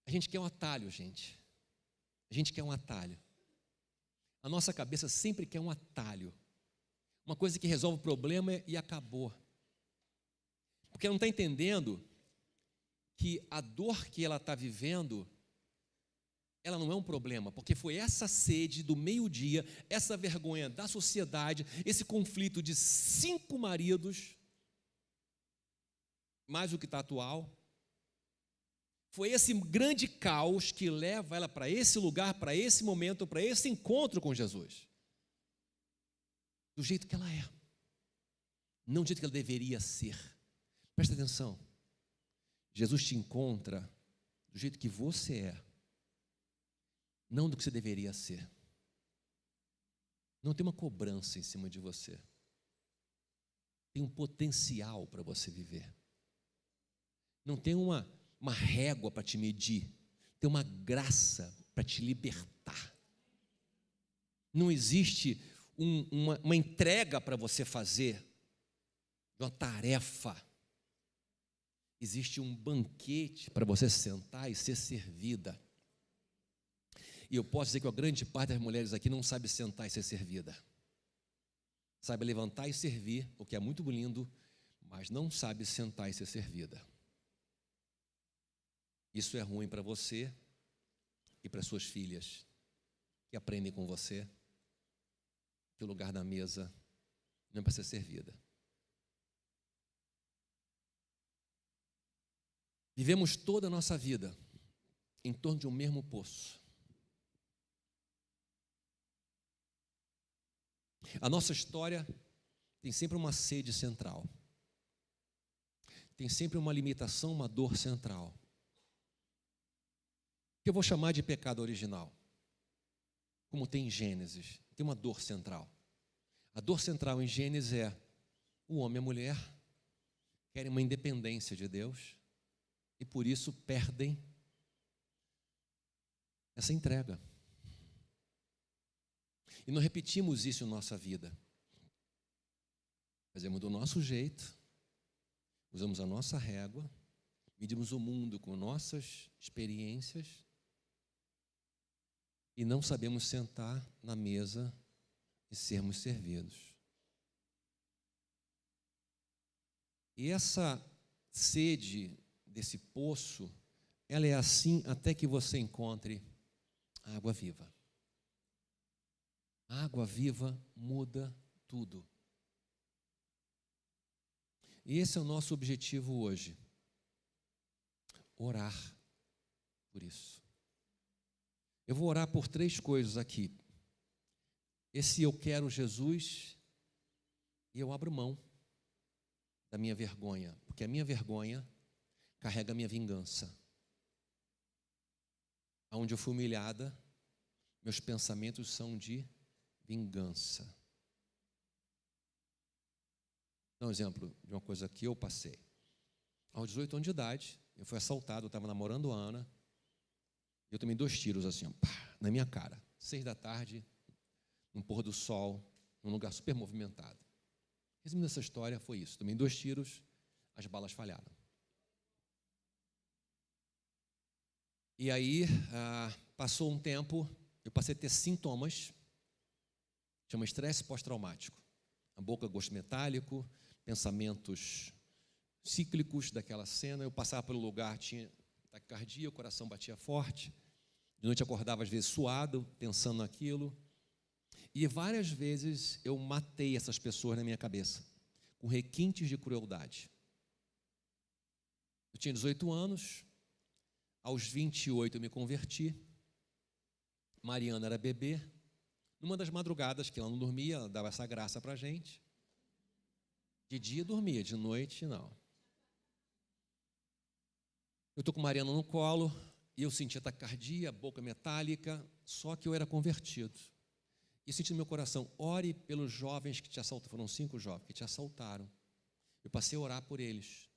A gente quer um atalho, gente. A gente quer um atalho. A nossa cabeça sempre quer um atalho. Uma coisa que resolve o problema e acabou. Porque ela não está entendendo que a dor que ela está vivendo, ela não é um problema, porque foi essa sede do meio-dia, essa vergonha da sociedade, esse conflito de 5 maridos, mais o que está atual, foi esse grande caos que leva ela para esse lugar, para esse momento, para esse encontro com Jesus. Do jeito que ela é, não do jeito que ela deveria ser. Presta atenção, Jesus te encontra do jeito que você é, não do que você deveria ser. Não tem uma cobrança em cima de você. Tem um potencial para você viver. Não tem uma régua para te medir. Tem uma graça para te libertar. Não existe uma entrega para você fazer, uma tarefa. Existe um banquete para você sentar e ser servida. E eu posso dizer que a grande parte das mulheres aqui não sabe sentar e ser servida. Sabe levantar e servir, o que é muito lindo, mas não sabe sentar e ser servida. Isso é ruim para você e para suas filhas, que aprendem com você que o lugar da mesa não é para ser servida. Vivemos toda a nossa vida em torno de um mesmo poço. A nossa história tem sempre uma sede central. Tem sempre uma limitação, uma dor central. Que eu vou chamar de pecado original. Como tem em Gênesis, tem uma dor central. A dor central em Gênesis é o homem e a mulher querem uma independência de Deus e por isso perdem essa entrega. E nós repetimos isso em nossa vida. Fazemos do nosso jeito, usamos a nossa régua, medimos o mundo com nossas experiências e não sabemos sentar na mesa e sermos servidos. E essa sede desse poço, ela é assim até que você encontre a água viva. A água viva muda tudo. E esse é o nosso objetivo hoje. Orar por isso. Eu vou orar por 3 coisas aqui. Esse eu quero Jesus e eu abro mão da minha vergonha, porque a minha vergonha carrega a minha vingança. Onde eu fui humilhada, meus pensamentos são de vingança. Vou dar um exemplo de uma coisa que eu passei. Aos 18 anos de idade, eu fui assaltado, eu estava namorando a Ana, e eu tomei 2 tiros assim, pá, na minha cara. 6 da tarde, no pôr do sol, num lugar super movimentado. Resumindo essa história, foi isso. Tomei 2 tiros, as balas falharam. E aí, passou um tempo, eu passei a ter sintomas, chama estresse pós-traumático. A boca, gosto metálico, pensamentos cíclicos daquela cena. Eu passava pelo lugar, tinha taquicardia, o coração batia forte. De noite acordava, às vezes, suado, pensando naquilo. E várias vezes eu matei essas pessoas na minha cabeça, com requintes de crueldade. Eu tinha 18 anos, aos 28 eu me converti. Mariana era bebê. Numa das madrugadas que ela não dormia, ela dava essa graça para a gente. De dia dormia, de noite não. Eu estou com Mariana no colo e eu sentia taquicardia, boca metálica, só que eu era convertido. E senti no meu coração, ore pelos jovens que te assaltaram. Foram 5 jovens que te assaltaram. Eu passei a orar por eles,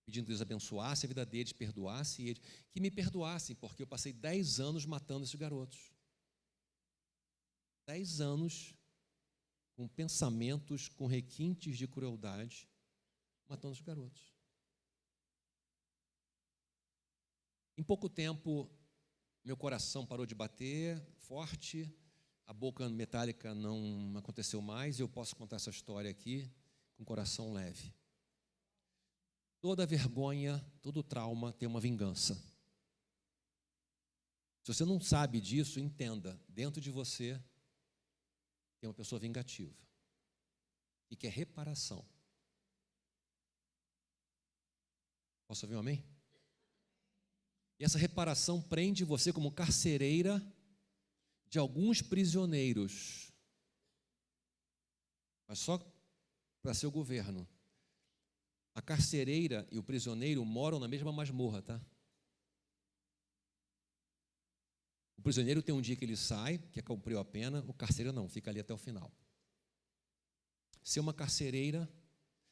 pedindo que Deus abençoasse a vida deles, perdoasse eles, que me perdoassem, porque eu passei 10 anos matando esses garotos. 10 anos com pensamentos, com requintes de crueldade, matando os garotos. Em pouco tempo, meu coração parou de bater forte, a boca metálica não aconteceu mais, eu posso contar essa história aqui com o coração leve. Toda vergonha, todo trauma tem uma vingança. Se você não sabe disso, entenda, dentro de você tem uma pessoa vingativa e quer reparação. Posso ouvir um amém? E essa reparação prende você como carcereira de alguns prisioneiros, mas só para seu governo. A carcereira e o prisioneiro moram na mesma masmorra, tá? O prisioneiro tem um dia que ele sai, que cumpriu a pena, o carcereiro não, fica ali até o final. Ser uma carcereira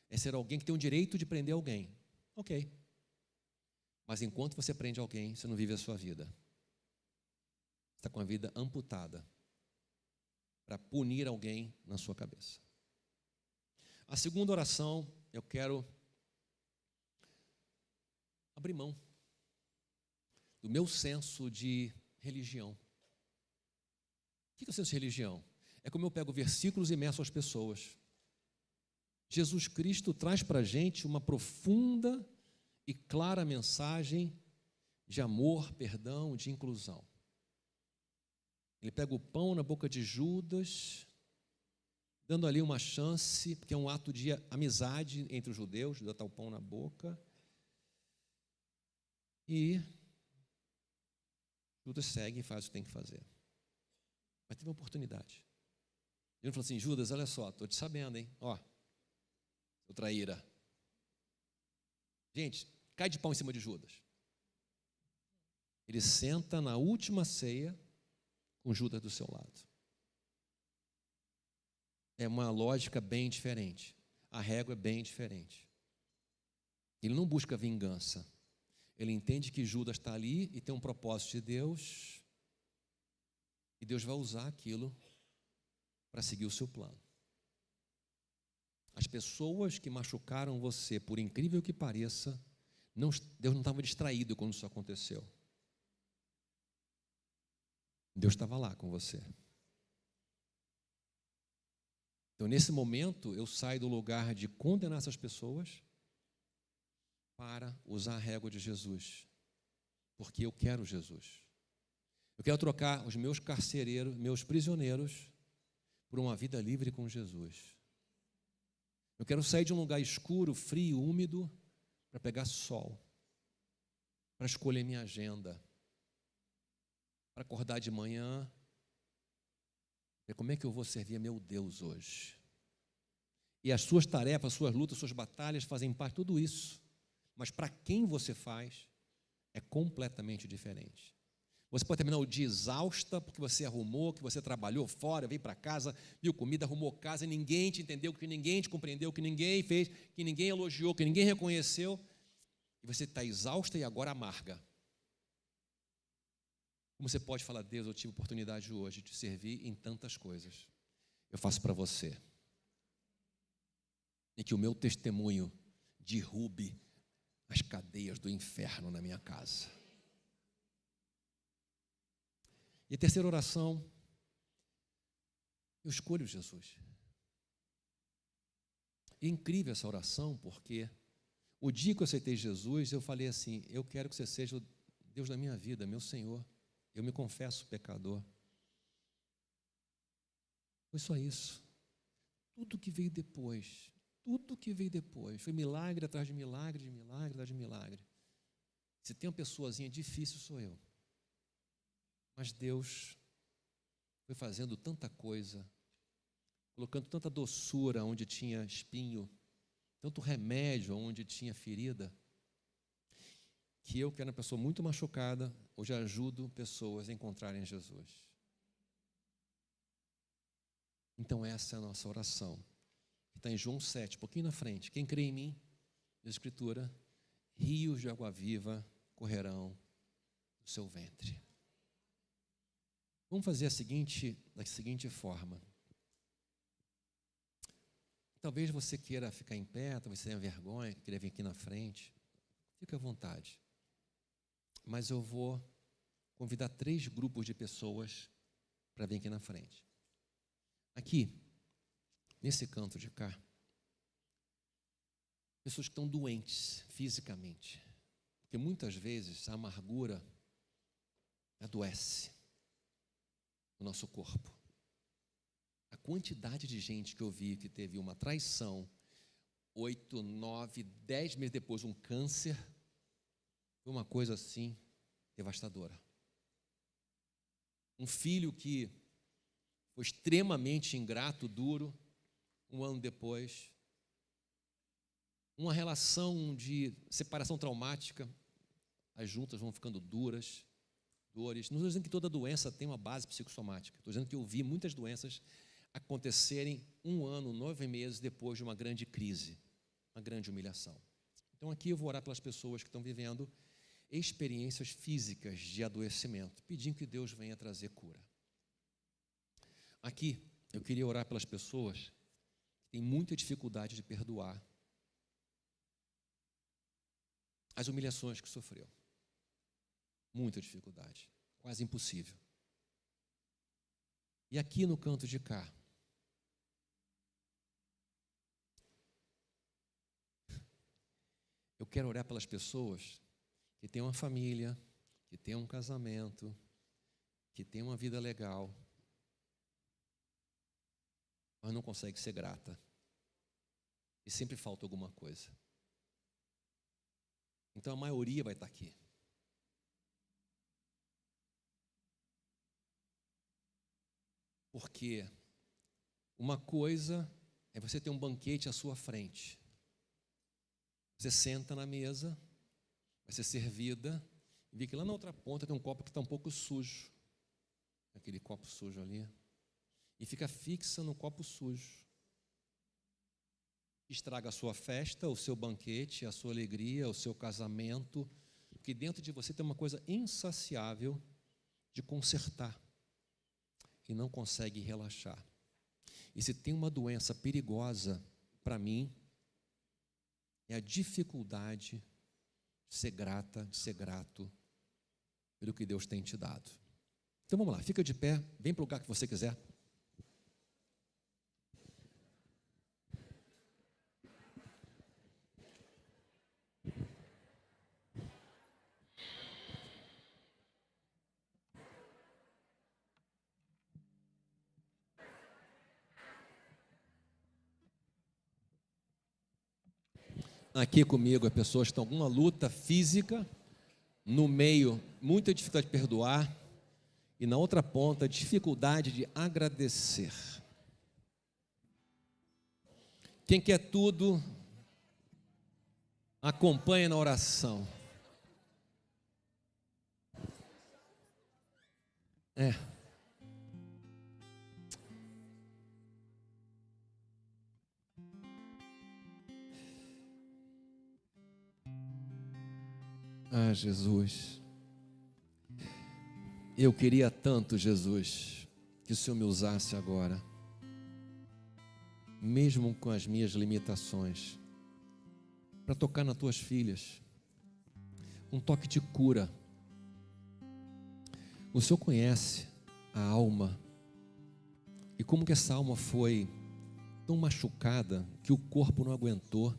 é ser alguém que tem o direito de prender alguém. Ok. Mas enquanto você prende alguém, você não vive a sua vida. Você está com a vida amputada para punir alguém na sua cabeça. A segunda oração, eu quero abrir mão do meu senso de religião. O que é o senso de religião? É como eu pego versículos e meço as pessoas. Jesus Cristo traz para a gente uma profunda e clara mensagem de amor, perdão, de inclusão. Ele pega o pão na boca de Judas, dando ali uma chance, porque é um ato de amizade entre os judeus, de botar o pão na boca. E Judas segue e faz o que tem que fazer. Mas teve uma oportunidade. Ele falou assim, Judas, olha só, estou te sabendo, hein? Ó, seu traíra. Gente, cai de pau em cima de Judas. Ele senta na última ceia com Judas do seu lado. É uma lógica bem diferente. A régua é bem diferente. Ele não busca vingança. Ele entende que Judas está ali e tem um propósito de Deus. E Deus vai usar aquilo para seguir o seu plano. As pessoas que machucaram você, por incrível que pareça, Deus não estava distraído quando isso aconteceu. Deus estava lá com você. Então, nesse momento, eu saio do lugar de condenar essas pessoas para usar a régua de Jesus, porque eu quero Jesus. Eu quero trocar os meus carcereiros, meus prisioneiros, por uma vida livre com Jesus. Eu quero sair de um lugar escuro, frio, úmido, para pegar sol, para escolher minha agenda, para acordar de manhã, ver como é que eu vou servir a meu Deus hoje. E as suas tarefas, as suas lutas, as suas batalhas fazem parte de tudo isso. mas para quem você faz, é completamente diferente. Você pode terminar o dia exausta, porque você arrumou, que você trabalhou fora, veio para casa, viu comida, arrumou casa, e ninguém te entendeu, que ninguém te compreendeu, que ninguém fez, que ninguém elogiou, que ninguém reconheceu, e você está exausta e agora amarga. Como você pode falar: Deus, eu tive oportunidade hoje de servir em tantas coisas, eu faço para você, e que o meu testemunho derrube as cadeias do inferno na minha casa. E a terceira oração: eu escolho Jesus. E é incrível essa oração, porque o dia que eu aceitei Jesus, eu falei assim: eu quero que você seja o Deus da minha vida, meu Senhor. Eu me confesso pecador. Foi só isso. Tudo que veio depois, foi milagre atrás de milagre, de milagre atrás de milagre. Se tem uma pessoazinha difícil, sou eu. Mas Deus foi fazendo tanta coisa, colocando tanta doçura onde tinha espinho, tanto remédio onde tinha ferida, que eu, que era uma pessoa muito machucada, hoje ajudo pessoas a encontrarem Jesus. Então essa é a nossa oração, que está em João 7, um pouquinho na frente. Quem crê em mim, diz a Escritura, rios de água viva correrão do seu ventre. Vamos fazer da seguinte forma. Talvez você queira ficar em pé, talvez você tenha vergonha, queira vir aqui na frente. Fique à vontade. Mas eu vou convidar 3 grupos de pessoas para vir aqui na frente. Aqui, nesse canto de cá, pessoas que estão doentes fisicamente. Porque muitas vezes a amargura adoece o nosso corpo. A quantidade de gente que eu vi que teve uma traição, 8, 9, 10 meses depois, um câncer, foi uma coisa assim devastadora. Um filho que foi extremamente ingrato, duro, um ano depois. Uma relação de separação traumática, as juntas vão ficando duras, dores. Não estou dizendo que toda doença tem uma base psicossomática. Estou dizendo que eu vi muitas doenças acontecerem 1 ano, 9 meses depois de uma grande crise, uma grande humilhação. Então aqui eu vou orar pelas pessoas que estão vivendo experiências físicas de adoecimento, pedindo que Deus venha trazer cura. Aqui eu queria orar pelas pessoas que têm muita dificuldade de perdoar as humilhações que sofreu. Muita dificuldade, quase impossível. E aqui no canto de cá, eu quero orar pelas pessoas que têm uma família, que têm um casamento, que têm uma vida legal, mas não consegue ser grata. E sempre falta alguma coisa. Então a maioria vai estar aqui. Porque uma coisa é você ter um banquete à sua frente. Você senta na mesa, vai ser servida, e vê que lá na outra ponta tem um copo que está um pouco sujo. Aquele copo sujo ali. E fica fixa no copo sujo. Estraga a sua festa, o seu banquete, a sua alegria, o seu casamento, porque dentro de você tem uma coisa insaciável de consertar e não consegue relaxar. E se tem uma doença perigosa para mim, é a dificuldade de ser grata, de ser grato pelo que Deus tem te dado. Então vamos lá, fica de pé, vem para o lugar que você quiser. Aqui comigo, as pessoas que estão com alguma luta física, no meio, muita dificuldade de perdoar, e na outra ponta, dificuldade de agradecer. Quem quer tudo, Acompanhe na oração. Ah, Jesus, eu queria tanto, Jesus, que o Senhor me usasse agora, mesmo com as minhas limitações, para tocar nas tuas filhas, um toque de cura. O Senhor conhece a alma e como que essa alma foi tão machucada que o corpo não aguentou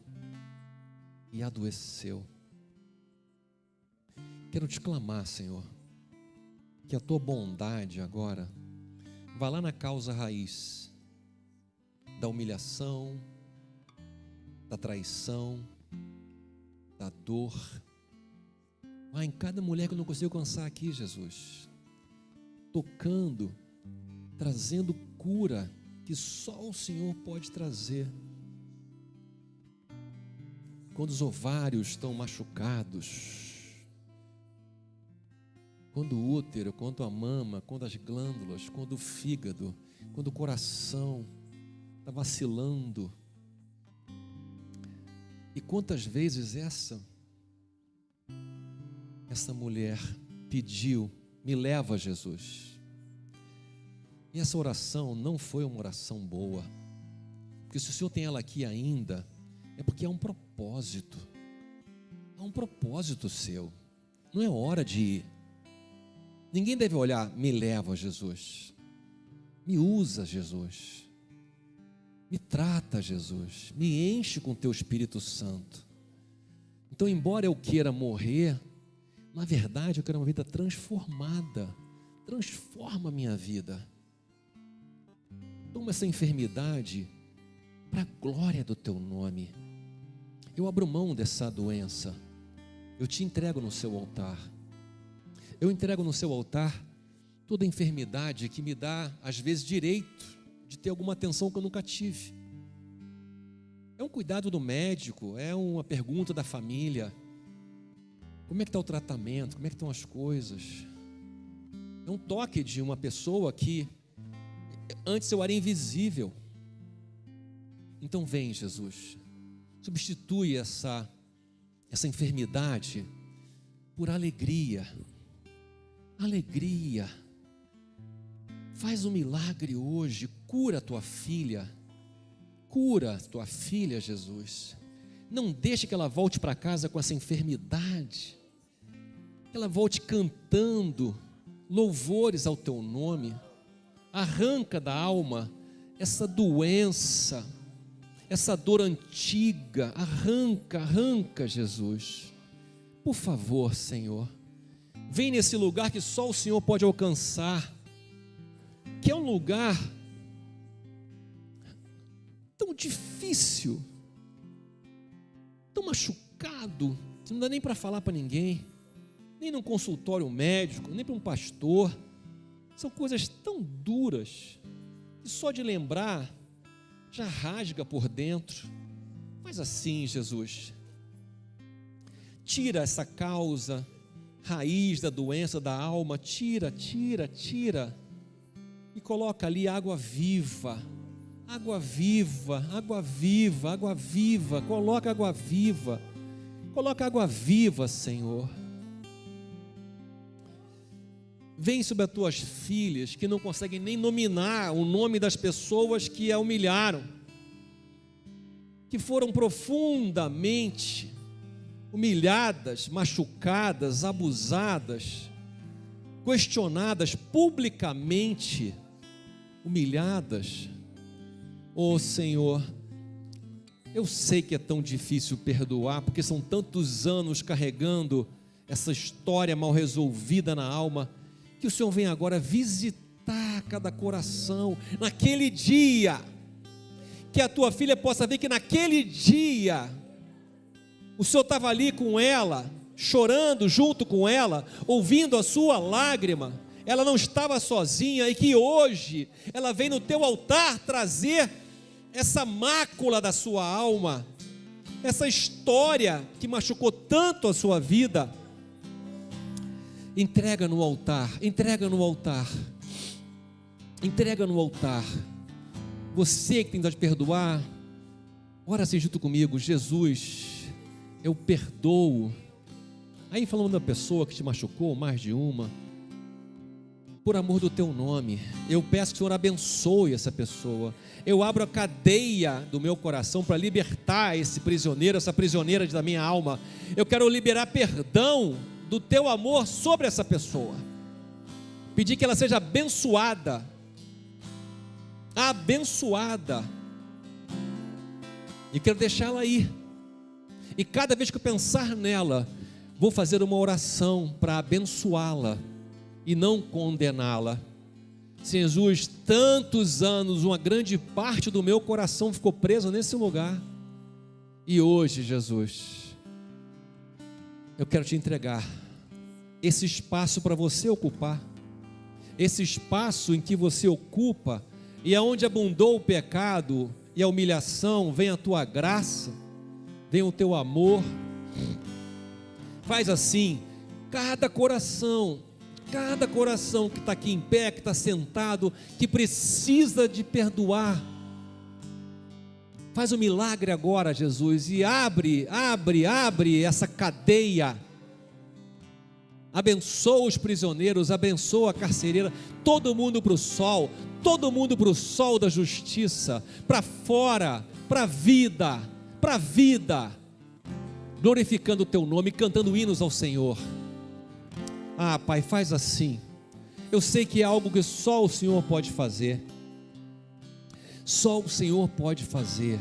e adoeceu. Quero te clamar, Senhor, que a tua bondade agora vá lá na causa raiz da humilhação, da traição, da dor. Vai em cada mulher que eu não consigo alcançar aqui, Jesus, tocando, trazendo cura que só o Senhor pode trazer. Quando os ovários estão machucados, quando o útero, quando a mama, quando as glândulas, quando o fígado, quando o coração está vacilando. E quantas vezes essa mulher pediu, me leva, Jesus. E essa oração não foi uma oração boa, porque se o Senhor tem ela aqui ainda, é porque há um propósito seu, não é hora de ir. Ninguém deve olhar, me leva, Jesus, me usa, Jesus, me trata, Jesus, me enche com teu Espírito Santo. Então, embora eu queira morrer, na verdade eu quero uma vida transformada. Transforma a minha vida. Toma essa enfermidade para a glória do teu nome. Eu abro mão dessa doença, eu te entrego no seu altar. Eu entrego no seu altar toda enfermidade que me dá, às vezes, direito de ter alguma atenção que eu nunca tive. É um cuidado do médico, é uma pergunta da família. Como é que está o tratamento? Como é que estão as coisas? É um toque de uma pessoa que antes eu era invisível. Então vem, Jesus, substitui essa enfermidade por alegria. Alegria. Faz um milagre hoje, cura a tua filha. Cura a tua filha, Jesus. Não deixe que ela volte para casa com essa enfermidade. Que ela volte cantando louvores ao teu nome. Arranca da alma essa doença, essa dor antiga. Arranca, Jesus. Por favor, Senhor, vem nesse lugar que só o Senhor pode alcançar, que é um lugar tão difícil, tão machucado, que não dá nem para falar para ninguém, nem num consultório médico, nem para um pastor. São coisas tão duras, que só de lembrar, já rasga por dentro. Faz assim, Jesus, tira essa causa raiz da doença da alma, tira, e coloca ali água viva, coloca água viva, Senhor. Vem sobre as tuas filhas que não conseguem nem nominar o nome das pessoas que a humilharam, que foram profundamente humilhadas, machucadas, abusadas, questionadas publicamente, humilhadas. Oh Senhor, eu sei que é tão difícil perdoar, porque são tantos anos carregando essa história mal resolvida na alma, que o Senhor vem agora visitar cada coração, naquele dia, que a tua filha possa ver que naquele dia, o Senhor estava ali com ela, chorando junto com ela, ouvindo a sua lágrima, ela não estava sozinha, e que hoje, ela vem no teu altar trazer essa mácula da sua alma, essa história que machucou tanto a sua vida, entrega no altar, entrega no altar, entrega no altar. Você que tem que perdoar, ora assim junto comigo: Jesus, eu perdoo. Aí falando da pessoa que te machucou, mais de uma, por amor do teu nome, eu peço que o Senhor abençoe essa pessoa. Eu abro a cadeia do meu coração para libertar esse prisioneiro, essa prisioneira da minha alma. Eu quero liberar perdão do teu amor sobre essa pessoa. Pedir que ela seja abençoada. Abençoada. E quero deixá-la aí. E cada vez que eu pensar nela, vou fazer uma oração para abençoá-la e não condená-la. Jesus, tantos anos, uma grande parte do meu coração ficou preso nesse lugar. E hoje, Jesus, eu quero te entregar esse espaço para você ocupar. Esse espaço em que você ocupa, e aonde abundou o pecado e a humilhação, vem a tua graça, vem o teu amor. Faz assim, cada coração que está aqui em pé, que está sentado, que precisa de perdoar, faz um milagre agora, Jesus, e abre essa cadeia. Abençoa os prisioneiros, abençoa a carcereira, todo mundo para o sol da justiça, para fora, para a vida, glorificando o teu nome, cantando hinos ao Senhor. Pai, faz assim. Eu sei que é algo que só o Senhor pode fazer. Só o Senhor pode fazer.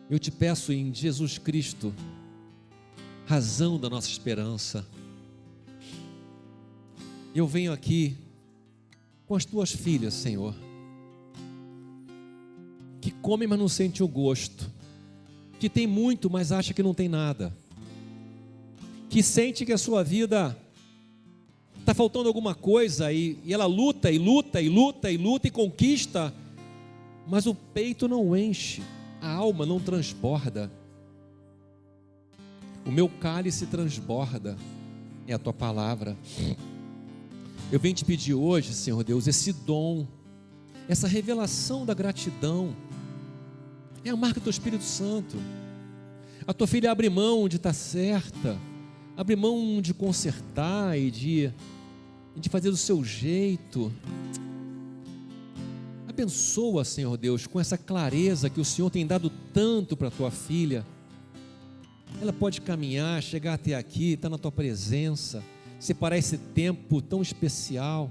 Eu te peço em Jesus Cristo, razão da nossa esperança. Eu venho aqui com as tuas filhas, Senhor, que comem, mas não sentem o gosto, que tem muito, mas acha que não tem nada, que sente que a sua vida está faltando alguma coisa, e ela luta e conquista, mas o peito não enche, a alma não transborda. O meu cálice transborda, é a tua palavra. Eu venho te pedir hoje, Senhor Deus, esse dom, essa revelação da gratidão, é a marca do teu Espírito Santo. A tua filha abre mão de estar certa, abre mão de consertar e de fazer do seu jeito. Abençoa, Senhor Deus, com essa clareza que o Senhor tem dado tanto para a tua filha. Ela pode caminhar, chegar até aqui, estar na tua presença, separar esse tempo tão especial.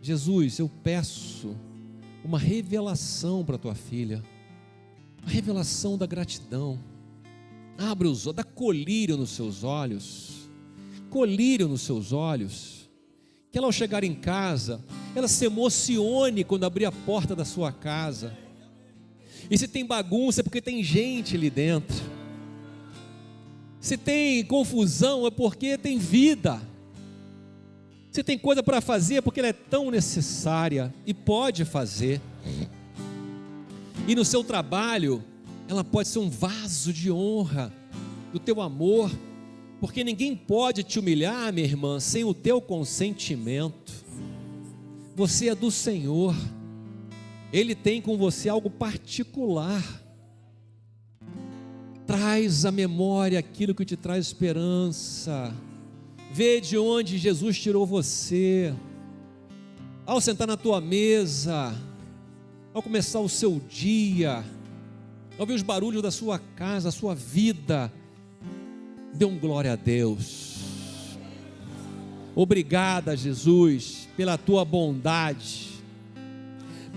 Jesus, eu peço uma revelação para a tua filha, a revelação da gratidão. Abre os olhos, dá colírio nos seus olhos, que ela, ao chegar em casa, ela se emocione quando abrir a porta da sua casa. E se tem bagunça é porque tem gente ali dentro, se tem confusão é porque tem vida, se tem coisa para fazer é porque ela é tão necessária e pode fazer. E no seu trabalho ela pode ser um vaso de honra do teu amor, porque ninguém pode te humilhar, minha irmã, sem o teu consentimento. Você é do Senhor, Ele tem com você algo particular. Traz à memória aquilo que te traz esperança. Vê de onde Jesus tirou você. Ao sentar na tua mesa, ao começar o seu dia, ao ouvir os barulhos da sua casa, da sua vida, dê um glória a Deus. Obrigada, Jesus, pela tua bondade.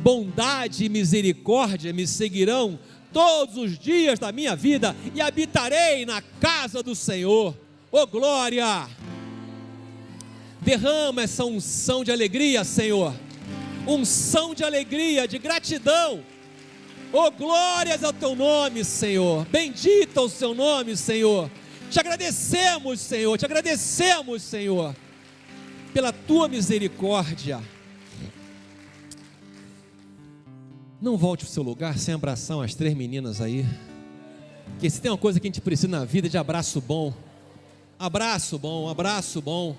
Bondade e misericórdia me seguirão todos os dias da minha vida, e habitarei na casa do Senhor. Oh glória! Derrama essa unção de alegria, Senhor, unção de alegria, de gratidão. Oh glórias ao teu nome, Senhor, bendito o seu nome, Senhor. Te agradecemos, Senhor, pela tua misericórdia. Não volte para o seu lugar sem abraçar as três meninas aí. Porque se tem uma coisa que a gente precisa na vida é de abraço bom. Abraço bom, abraço bom.